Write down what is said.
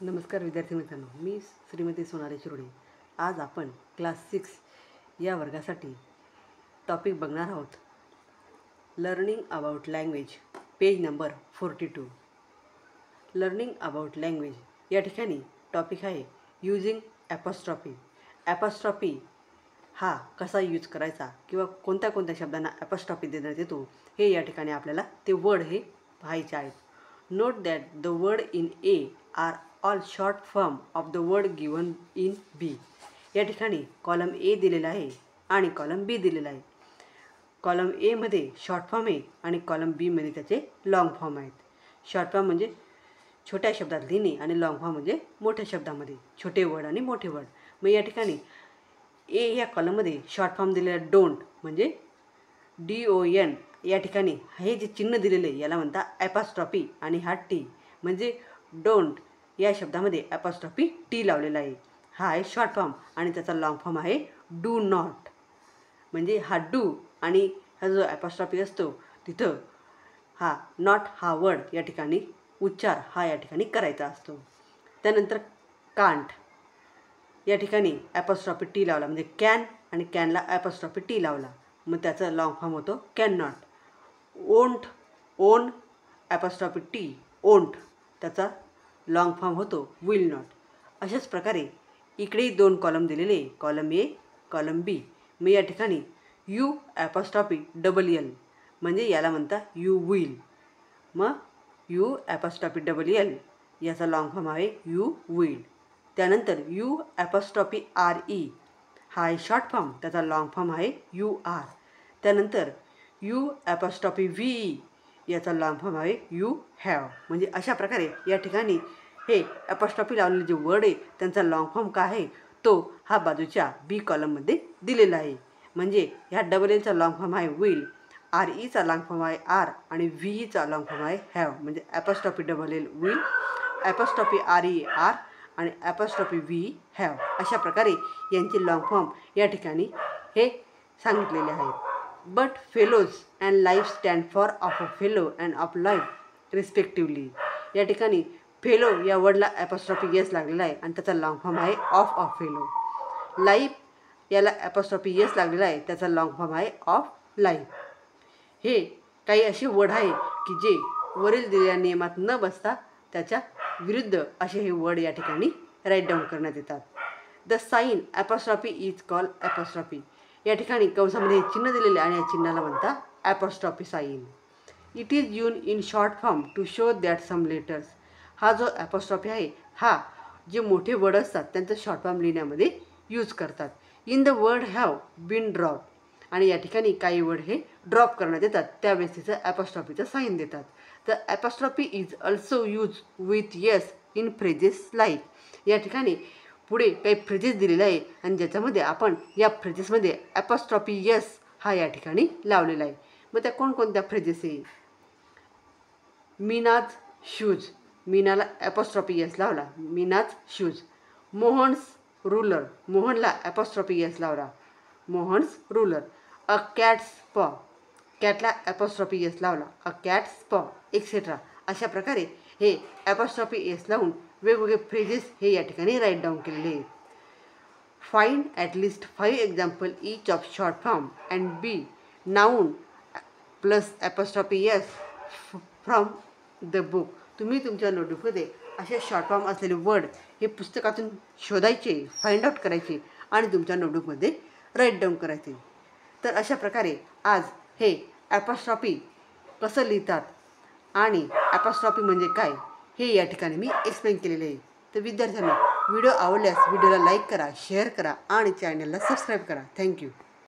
नमस्कार विद्यार्थी मित्रांनो, मी श्रीमती सोनाली शिरोडे। आज आपण क्लास 6 या वर्गासाठी टॉपिक बघणार आहोत। Learning about language, page number 42। Learning about language या ठिकाणी टॉपिक आहे यूजिंग ॲपॉस्ट्रॉफी। ॲपॉस्ट्रॉफी हा कसा यूज करायचा किंवा कोणत्या कोणत्या शब्दांना ॲपॉस्ट्रॉफी देण्यात येतो हे या ठिकाणी आपल्याला ते वर्ड हे पाहायचे आहेत। Note that the word in A are all short form of the word given in B. या ठिकाणी कॉलम ए दिलेला आहे आणि कॉलम बी दिलेला आहे। कॉलम एमध्ये शॉर्ट फॉर्म आहे आणि कॉलम बीमध्ये त्याचे लाँग फॉर्म आहेत। शॉर्ट फॉर्म म्हणजे छोट्या शब्दात लिहिणे आणि लाँग फॉर्म म्हणजे मोठ्या शब्दामध्ये छोटे वर्ड आणि मोठे वर्ड। मग या ठिकाणी ए या कॉलममध्ये शॉर्ट फॉर्म दिलेला डोंट म्हणजे DON। या ठिकाणी हे जे चिन्ह दिलेले याला म्हणतात ॲपॉस्ट्रॉफी आणि हा टी म्हणजे डोंट या शब्दामध्ये ॲपॉस्ट्रॉफी टी लावलेला आहे। हा आहे शॉर्ट फॉर्म आणि त्याचा लाँग फॉर्म आहे डू नॉट। म्हणजे हा डू आणि हा जो ॲपॉस्ट्रॉफी असतो तिथं हा नॉट हा वर्ड या ठिकाणी उच्चार हा या ठिकाणी करायचा असतो। त्यानंतर कांट या ठिकाणी ॲपॉस्ट्रॉफी टी लावला म्हणजे कॅन आणि कॅनला ॲपॉस्ट्रॉफी टी लावला मग त्याचा लाँग फॉर्म होतो can not. Won't on apostrophe T won't त्याचा लाँग फॉर्म होतो विल नॉट। अशाच प्रकारे इकडेही दोन कॉलम दिलेले कॉलम ए कॉलम बी। मग या ठिकाणी यू ॲपॉस्ट्रॉफी LL म्हणजे याला म्हणतात यू विल। मग यू ॲपॉस्ट्रॉफी LL याचा लाँग फॉर्म आहे यू विल। त्यानंतर यू ॲपॉस्ट्रॉफी RE हा आहे शॉर्ट फॉर्म त्याचा लाँग फॉर्म आहे UR। त्यानंतर यू ॲपॉस्ट्रॉफी VE याचा लाँग फॉर्म आहे यू हॅव। म्हणजे अशा प्रकारे या ठिकाणी हे ॲपॉस्ट्रॉफी लावलेले जे वर्ड आहे त्यांचा लाँग फॉर्म काय आहे तो हा बाजूच्या बी कॉलममध्ये दिलेला आहे। म्हणजे ह्या LLचा लाँग फॉर्म आहे विल, REचा लाँग फॉर्म आहे आर आणि VEचा लाँग फॉर्म आहे हॅव। म्हणजे apostrophe LL will, apostrophe RE are आणि ॲपॉस्ट्रॉफी VE हॅव। अशा प्रकारे यांचे लाँग फॉर्म या ठिकाणी हे सांगितलेले आहेत। But fellows and life stand for of a fellow and of life respectively. या ठिकाणी फेलो या वर्डला ॲपॉस्ट्रॉफी एस लागलेला आहे आणि त्याचा लाँग फॉर्म आहे ऑफ फेलो। लाईफ याला ॲपॉस्ट्रॉफी एस लागलेला आहे त्याचा लाँग फॉर्म आहे ऑफ लाईफ। हे काही असे वर्ड आहे की जे वरील दिलेल्या नियमात न बसता त्याच्या विरुद्ध असे हे वर्ड या ठिकाणी राईट डाऊन करण्यात येतात। The sign apostrophe is call apostrophe. या ठिकाणी कंसामध्ये हे चिन्ह दिलेले आणि या चिन्हाला म्हणतात apostrophe sign. It is use in short form to show that some letters. हा जो ॲपॉस्ट्रॉफी आहे हा जे मोठे वर्ड असतात त्यांचं शॉर्ट फॉर्म लिहिण्यामध्ये यूज करतात। In the word have been drop आणि या ठिकाणी काही वर्ड हे ड्रॉप करण्यात येतात त्यावेळेस तिचं ॲपॉस्ट्रॉफीचं साईन देतात। The apostrophe is also use with yes in phrases like. या ठिकाणी पुढे काही फ्रेजेस दिलेले आहे आणि ज्याच्यामध्ये आपण या फ्रेजेसमध्ये ॲपॉस्ट्रॉफी येस हा या ठिकाणी लावलेला आहे। मग त्या कोणकोणत्या फ्रेजेस आहे? मीनाज शूज, मीनाला ॲपॉस्ट्रॉफी एस लावला मीनाज शूज। मोहन्स रुलर, मोहनला ॲपॉस्ट्रॉफी एस लावला मोहन्स रुलर। अ कॅट्स पॉ, कॅटला ॲपॉस्ट्रॉफी एस लावला अ कॅट्स पॉ एक्सेट्रा। अशा प्रकारे हे ॲपॉस्ट्रॉफी एस लावून वेगवेगळे फ्रेजेस हे या ठिकाणी राईट डाऊन केलेले आहेत। Find at least 5 example each of short form and be noun plus apostrophe s from the book. तुम्ही तुमच्या नोटबुकमध्ये असे शॉर्ट फॉर्म असलेले वर्ड हे पुस्तकातून शोधायचे, फाइंड आउट करायचे आणि तुमच्या नोटबुकमध्ये राईट डाऊन करायचे। तर अशा प्रकारे आज हे ॲपॉस्ट्रॉफी कसं लिहितात आणि ॲपॉस्ट्रॉफी म्हणजे काय हे या ठिकाणी मी एक्सप्लेन केलेले आहे। तर विद्यार्थ्यांनो व्हिडिओ आवडल्यास व्हिडिओला लाईक करा, शेअर करा आणि चॅनलला सबस्क्राईब करा। थँक्यू।